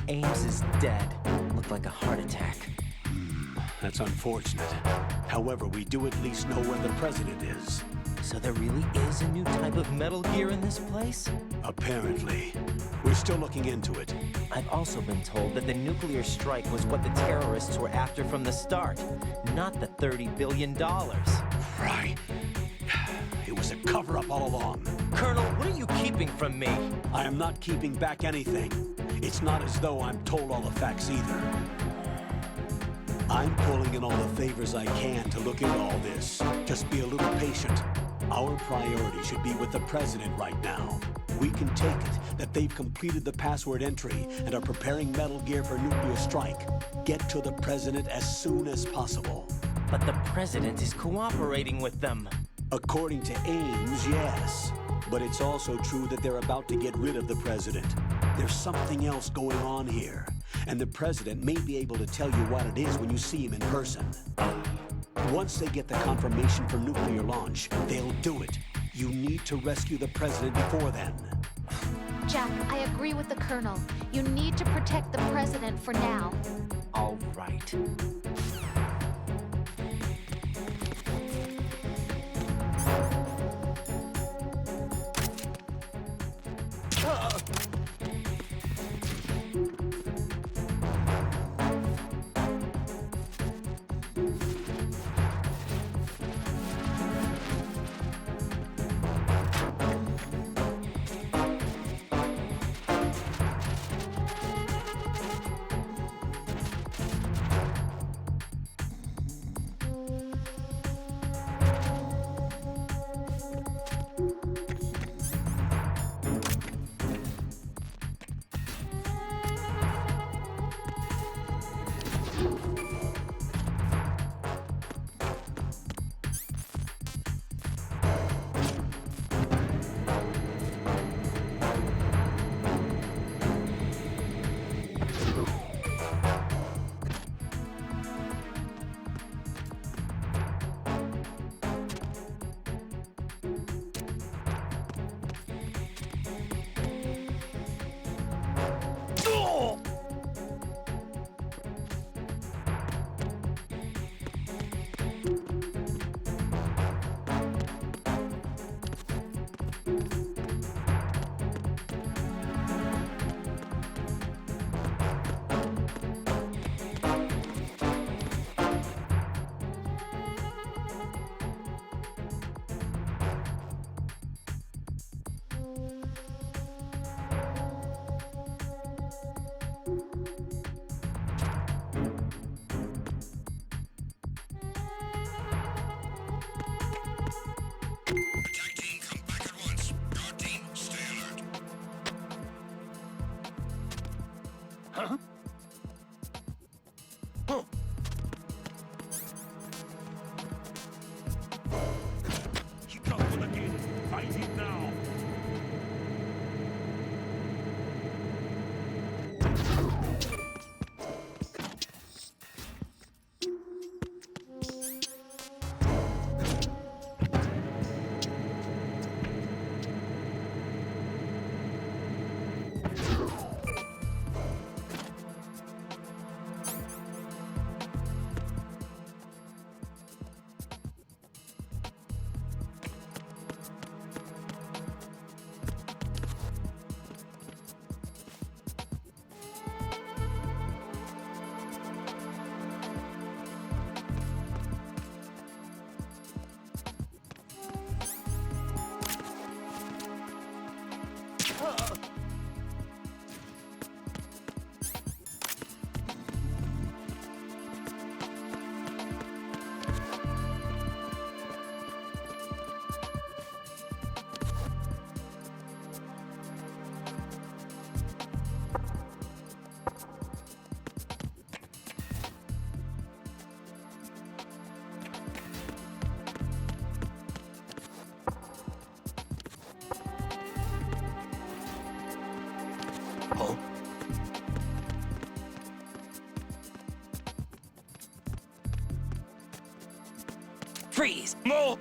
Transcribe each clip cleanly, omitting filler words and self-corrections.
Ames is dead. Looked like a heart attack. That's unfortunate. However, we do at least know where the president is. So there really is a new type of Metal Gear in this place? Apparently. We're still looking into it. I've also been told that the nuclear strike was what the terrorists were after from the start, not the $30 billion. Right. It was a cover-up all along. Colonel, what are you keeping from me? I am not keeping back anything. It's not as though I'm told all the facts either. I'm pulling in all the favors I can to look into all this. Just be a little patient. Our priority should be with the president right now. We can take it that they've completed the password entry and are preparing Metal Gear for nuclear strike. Get to the president as soon as possible. But the president is cooperating with them. According to Ames, yes. But it's also true that they're about to get rid of the president. There's something else going on here, and the president may be able to tell you what it is when you see him in person. Once they get the confirmation for nuclear launch, they'll do it. You need to rescue the president before then. Jack, I agree with the Colonel. You need to protect the president for now. All right. Huh? Oh. He comes again. Find him now. Freeze! More!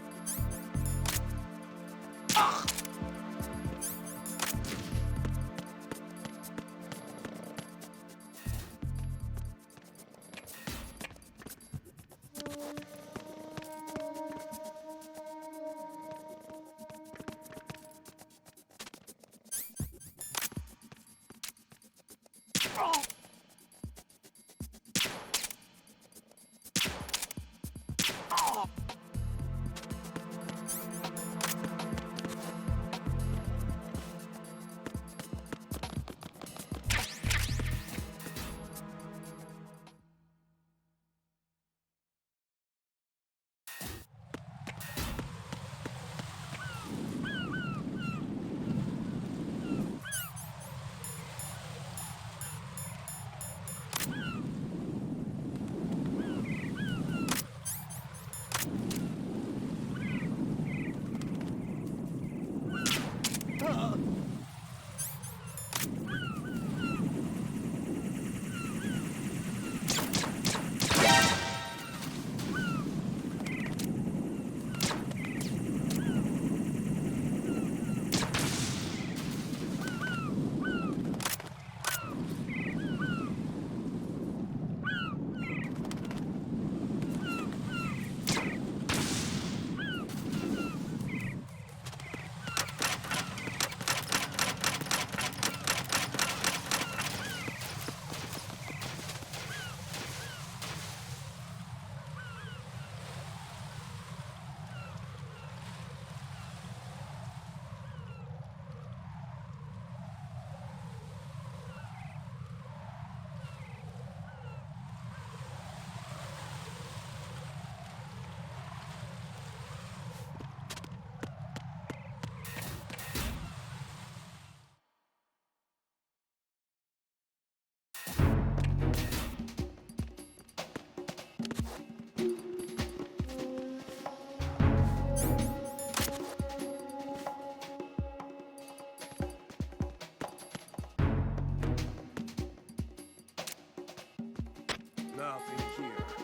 Nothing here.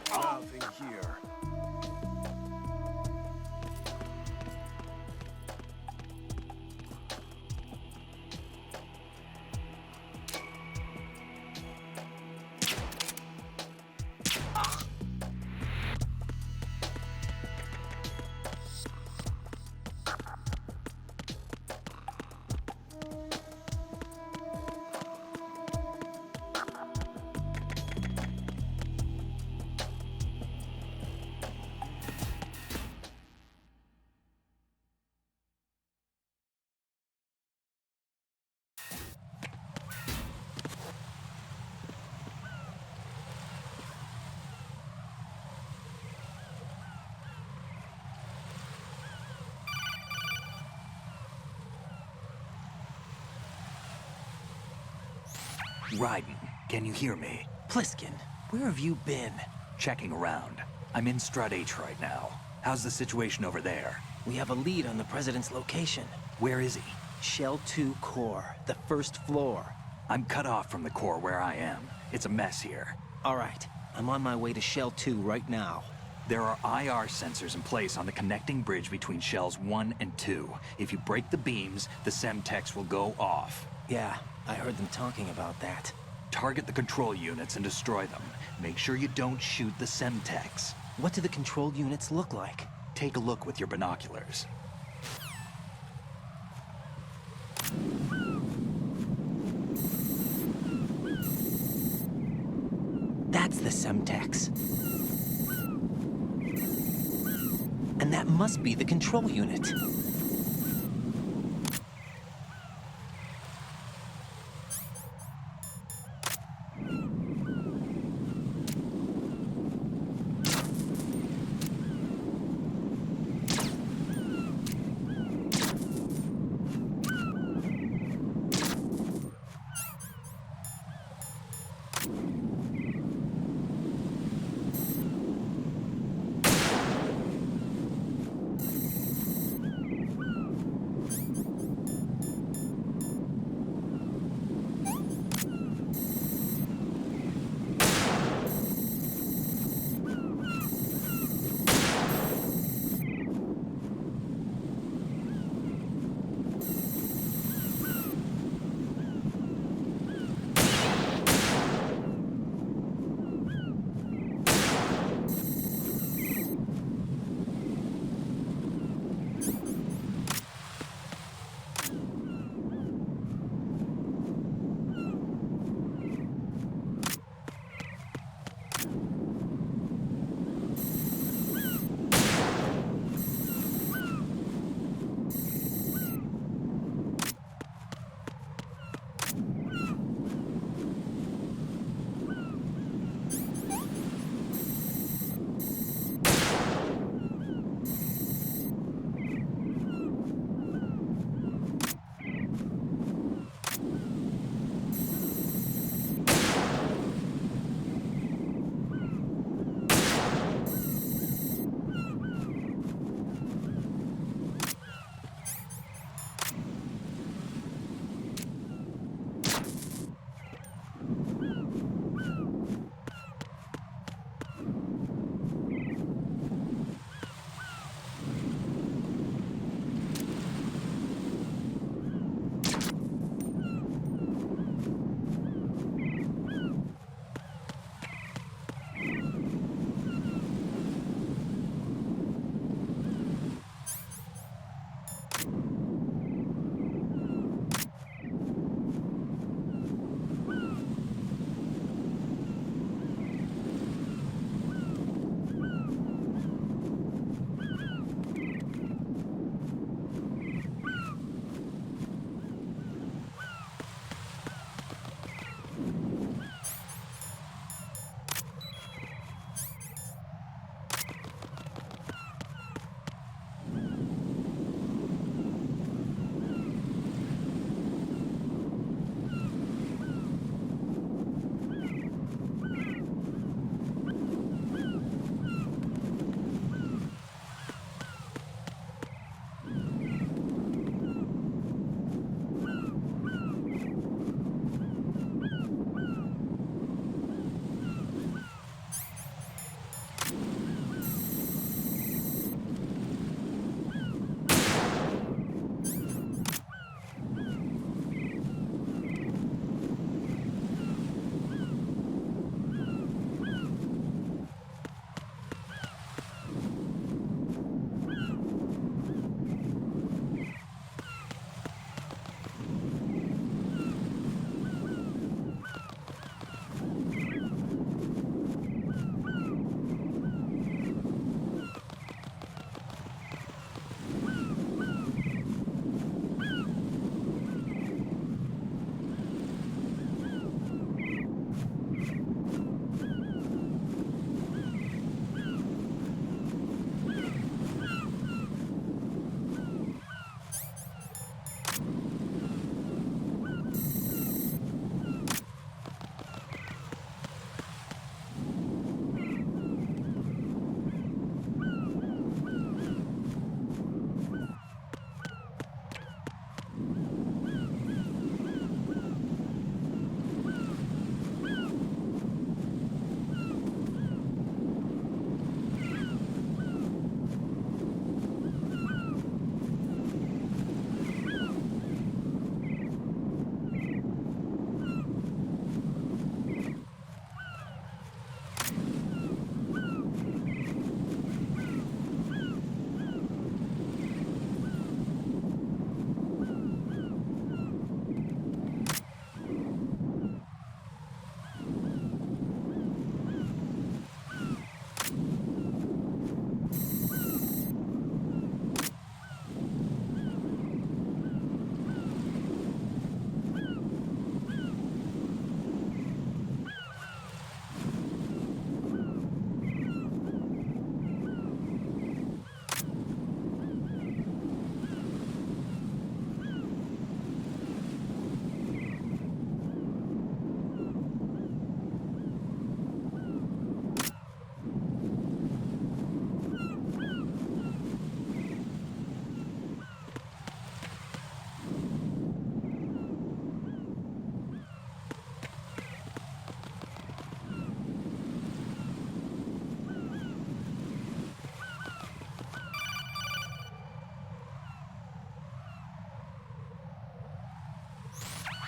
Nothing here. Raiden, can you hear me? Pliskin, where have you been? Checking around. I'm in Strut H right now. How's the situation over there? We have a lead on the president's location. Where is he? Shell 2 core, the first floor. I'm cut off from the core where I am. It's a mess here. All right, I'm on my way to Shell 2 right now. There are IR sensors in place on the connecting bridge between Shells 1 and 2. If you break the beams, the Semtex will go off. Yeah, I heard them talking about that. Target the control units and destroy them. Make sure you don't shoot the Semtex. What do the control units look like? Take a look with your binoculars. That's the Semtex. And that must be the control unit.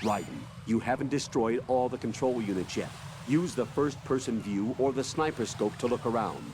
Raiden, you haven't destroyed all the control units yet. Use the first-person view or the sniper scope to look around.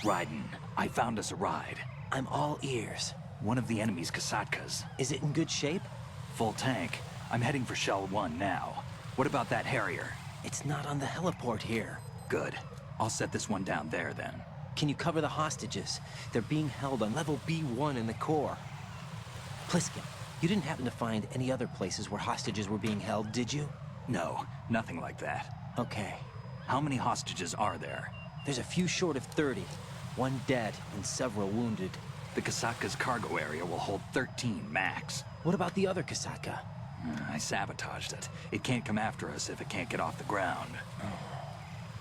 Raiden, I found us a ride. I'm all ears. One of the enemy's Kasatkas. Is it in good shape? Full tank. I'm heading for Shell 1 now. What about that Harrier? It's not on the heliport here. Good. I'll set this one down there then. Can you cover the hostages? They're being held on level B1 in the core. Pliskin, you didn't happen to find any other places where hostages were being held, did you? No, nothing like that. Okay. How many hostages are there? There's a few short of 30. One dead and several wounded. The Kasatka's cargo area will hold 13 max. What about the other Kasatka? I sabotaged it. It can't come after us if it can't get off the ground.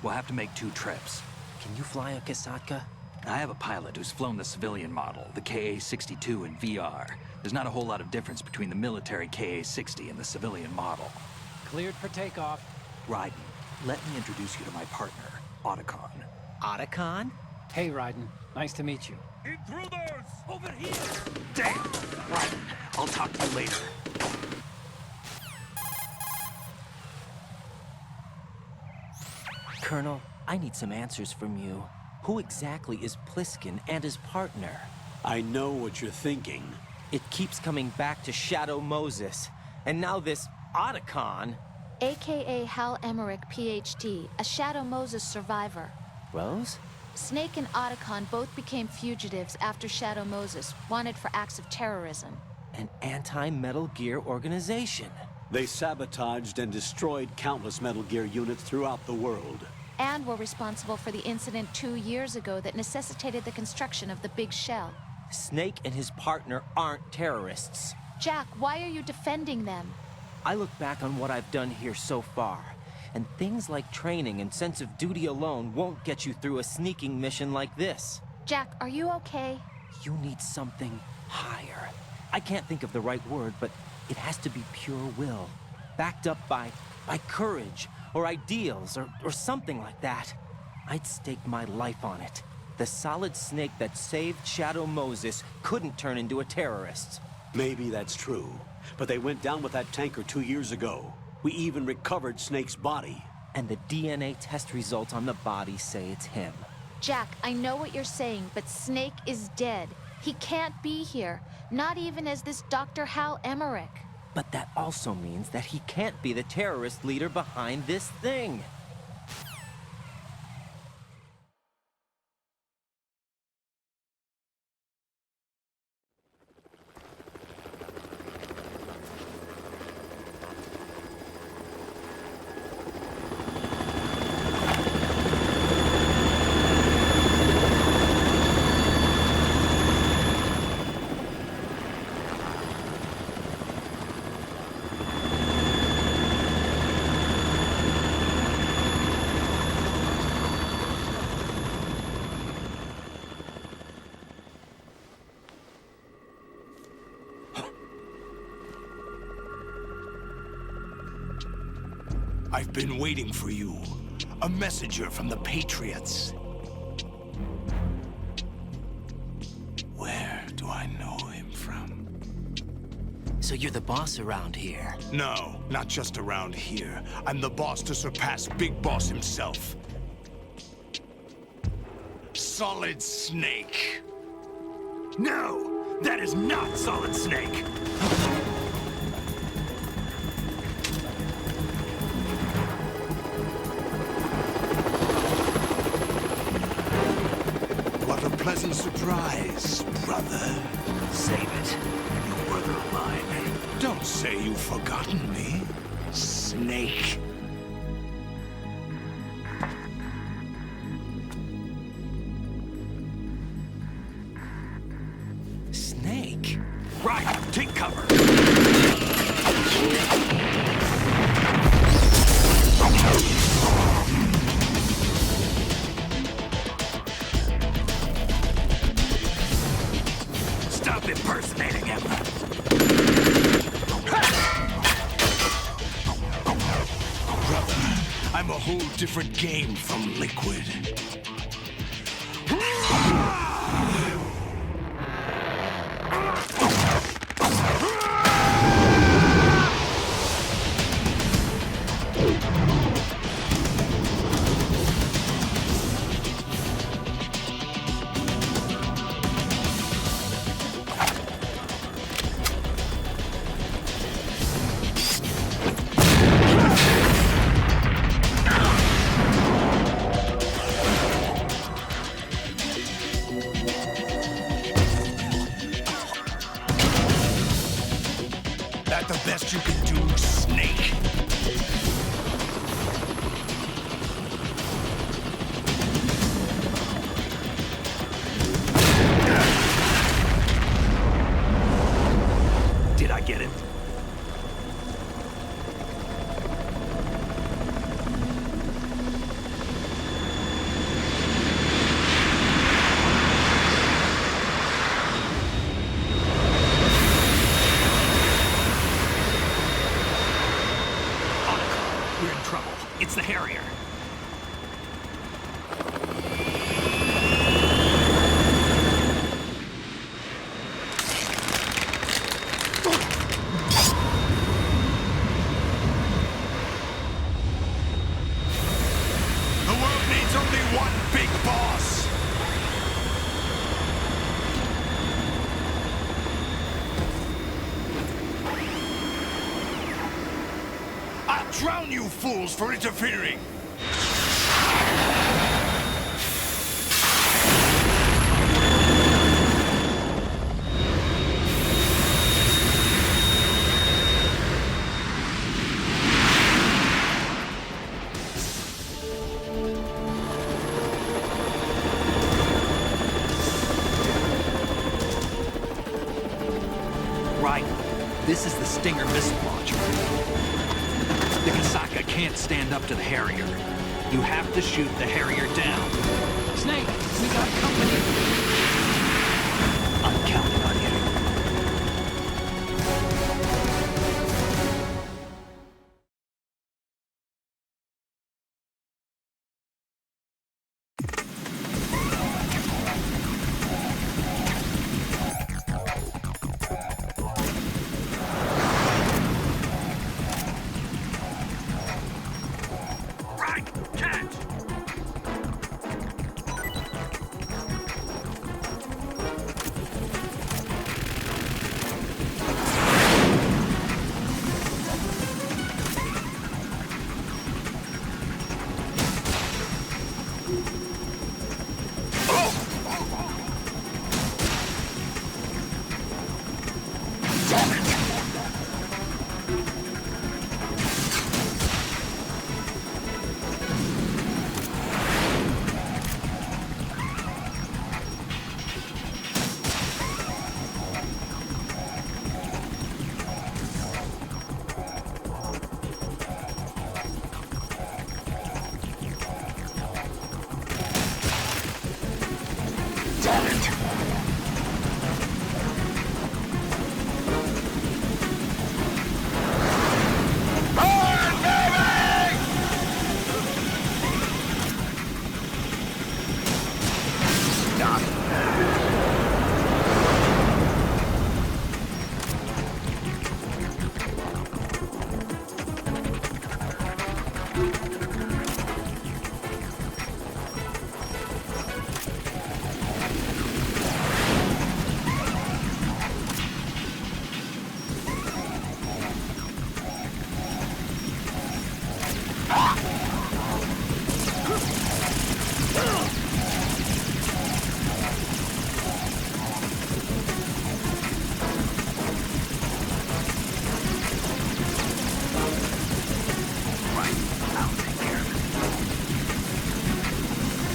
We'll have to make 2 trips. Can you fly a Kasatka? I have a pilot who's flown the civilian model, the KA-62 in VR. There's not a whole lot of difference between the military KA-60 and the civilian model. Cleared for takeoff. Raiden, let me introduce you to my partner, Otacon. Otacon? Hey, Raiden. Nice to meet you. Intruders! Over here! Damn! Raiden, I'll talk to you later. Colonel, I need some answers from you. Who exactly is Pliskin and his partner? I know what you're thinking. It keeps coming back to Shadow Moses. And now this Otacon. AKA Hal Emmerich, PhD, a Shadow Moses survivor. Rose? Snake and Otacon both became fugitives after Shadow Moses, wanted for acts of terrorism. An anti-Metal Gear organization. They sabotaged and destroyed countless Metal Gear units throughout the world. And were responsible for the incident 2 years ago that necessitated the construction of the Big Shell. Snake and his partner aren't terrorists. Jack, why are you defending them? I look back on what I've done here so far, and things like training and sense of duty alone won't get you through a sneaking mission like this. Jack, are you okay? You need something higher. I can't think of the right word, but it has to be pure will, backed up by courage, or ideals, or something like that. I'd stake my life on it. The solid snake that saved Shadow Moses couldn't turn into a terrorist. Maybe that's true, but they went down with that tanker 2 years ago. We even recovered Snake's body. And the DNA test results on the body say it's him. Jack, I know what you're saying, but Snake is dead. He can't be here, not even as this Dr. Hal Emmerich. But that also means that he can't be the terrorist leader behind this thing. I've been waiting for you. A messenger from the Patriots. Where do I know him from? So you're the boss around here? No, not just around here. I'm the boss to surpass Big Boss himself. Solid Snake. No! That is not Solid Snake! What a pleasant surprise, brother. Save it. You brother of mine. Don't say you've forgotten me, Snake. cover. Stop impersonating him. Brother, I'm a whole different game from Liquid. That the best you can do, Snake? Did I get it? We're in trouble. It's the Harrier. The world needs only one big boss. I'll drown you fools for interfering. Right. This is the Stinger missile launcher. The Kasaka can't stand up to the Harrier. You have to shoot the Harrier down. Snake, we got company. I'm counting on you. Right, catch!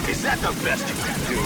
Is that the best you can do?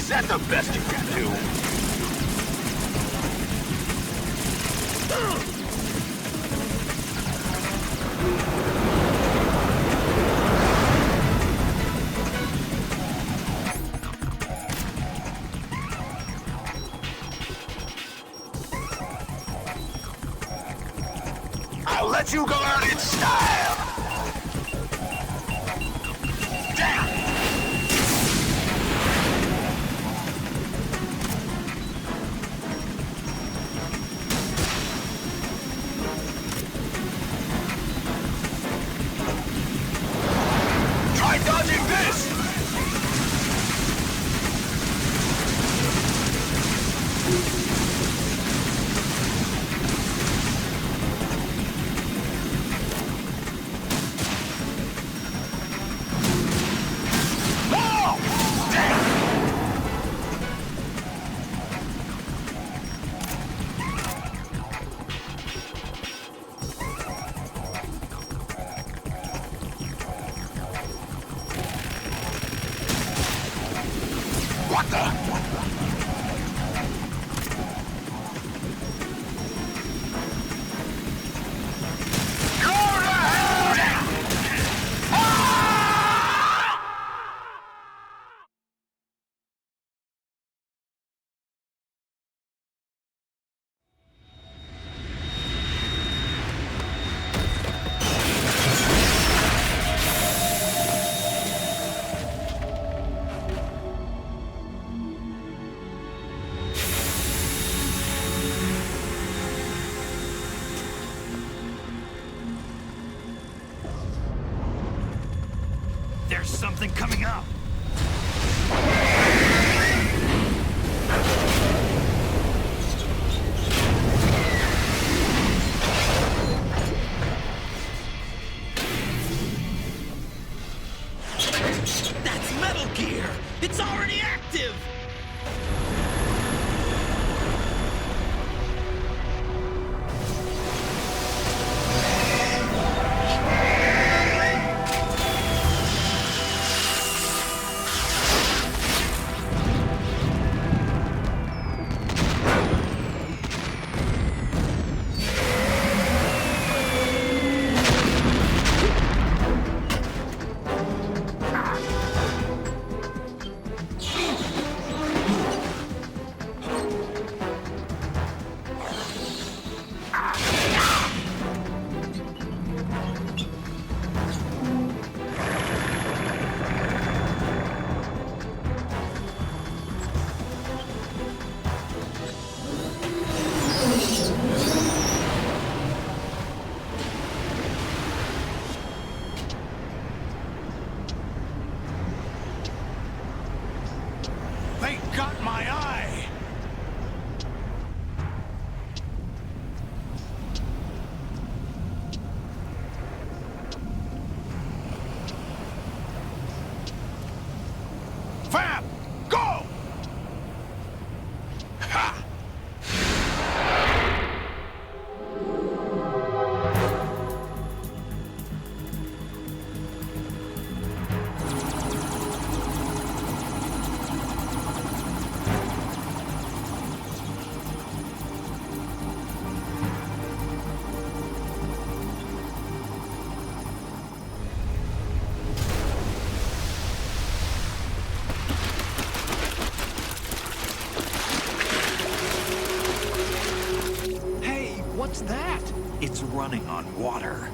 that the best you can do? I'll let you go out in style! Damn! Try dodging this! What the? Go to hell! Ah! There's something coming up. That's Metal Gear! It's already active! They got my eye! Fab! Go! Ha! What's that? It's running on water.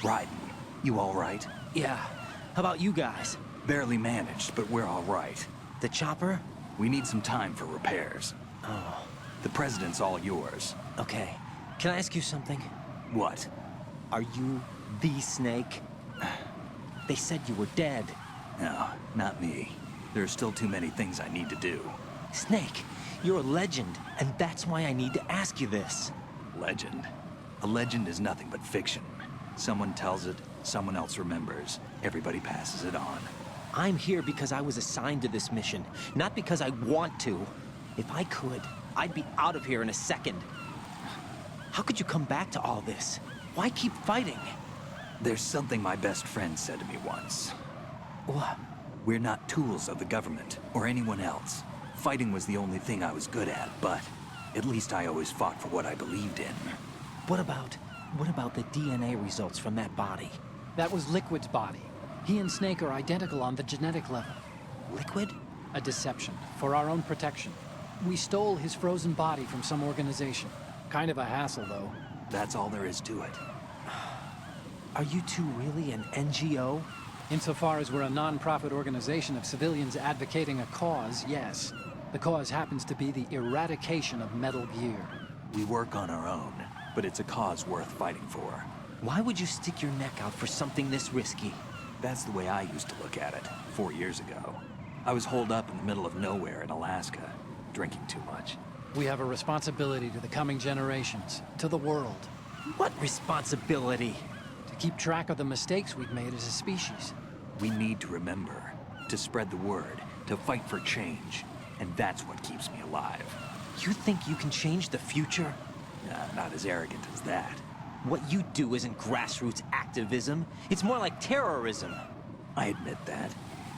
Raiden, you all right? Yeah. How about you guys? Barely managed, but we're all right. The chopper? We need some time for repairs. Oh, The president's all yours. okay. Can I ask you something? What? Are you the Snake? They said you were dead. No, not me. There are still too many things I need to do. Snake, you're a legend, and that's why I need to ask you this. Legend. A legend is nothing but fiction. Someone tells it, someone else remembers. Everybody passes it on. I'm here because I was assigned to this mission, not because I want to. If I could, I'd be out of here in a second. How could you come back to all this? Why keep fighting? There's something my best friend said to me once. What? We're not tools of the government or anyone else. Fighting was the only thing I was good at, but at least I always fought for what I believed in. What about the DNA results from that body? That was Liquid's body. He and Snake are identical on the genetic level. Liquid? A deception, for our own protection. We stole his frozen body from some organization. Kind of a hassle, though. That's all there is to it. Are you two really an NGO? Insofar as we're a non-profit organization of civilians advocating a cause, yes. The cause happens to be the eradication of Metal Gear. We work on our own, but it's a cause worth fighting for. Why would you stick your neck out for something this risky? That's the way I used to look at it 4 years ago. I was holed up in the middle of nowhere in Alaska, drinking too much. We have a responsibility to the coming generations, to the world. What responsibility? To keep track of the mistakes we've made as a species. We need to remember, to spread the word, to fight for change. And that's what keeps me alive. You think you can change the future? Not as arrogant as that. What you do isn't grassroots activism. It's more like terrorism. I admit that.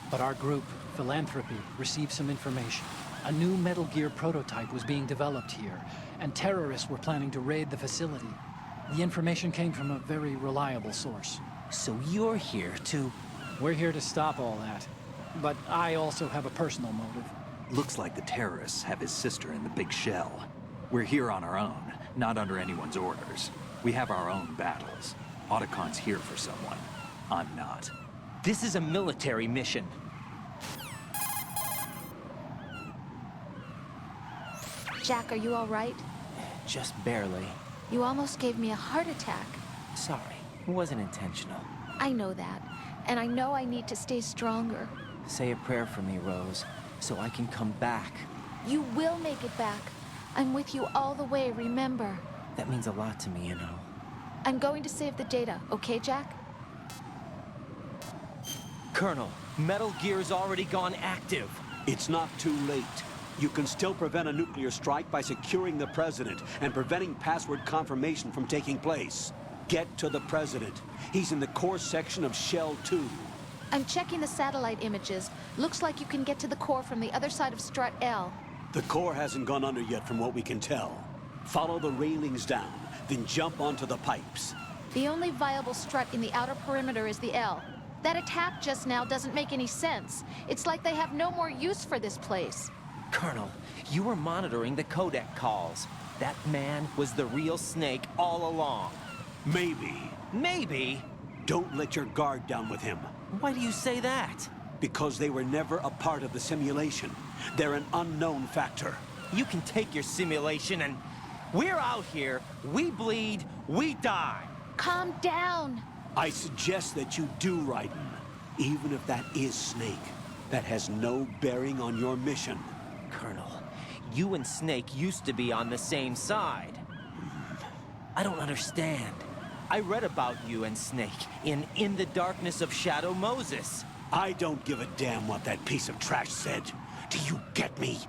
But our group, Philanthropy, received some information. A new Metal Gear prototype was being developed here, and terrorists were planning to raid the facility. The information came from a very reliable source. So you're here to... We're here to stop all that. But I also have a personal motive. Looks like the terrorists have his sister in the big shell. We're here on our own, not under anyone's orders. We have our own battles. Otacon's here for someone. I'm not. This is a military mission. Jack, are you all right? Just barely. You almost gave me a heart attack. Sorry, it wasn't intentional. I know that. And I know I need to stay stronger. Say a prayer for me, Rose, so I can come back. You will make it back. I'm with you all the way, remember. That means a lot to me, you know. I'm going to save the data, okay, Jack? Colonel, Metal Gear's already gone active. It's not too late. You can still prevent a nuclear strike by securing the president and preventing password confirmation from taking place. Get to the president. He's in the core section of Shell 2. I'm checking the satellite images. Looks like you can get to the core from the other side of Strut L. The core hasn't gone under yet from what we can tell. Follow the railings down, then jump onto the pipes. The only viable strut in the outer perimeter is the L. That attack just now doesn't make any sense. It's like they have no more use for this place. Colonel, you were monitoring the codec calls. That man was the real Snake all along. Maybe. Maybe? Don't let your guard down with him. Why do you say that? Because they were never a part of the simulation. They're an unknown factor. You can take your simulation and... We're out here, we bleed, we die. Calm down. I suggest that you do, Raiden. Even if that is Snake. That has no bearing on your mission. Colonel, you and Snake used to be on the same side. I don't understand. I read about you and Snake in the Darkness of Shadow Moses. I don't give a damn what that piece of trash said. Do you get me?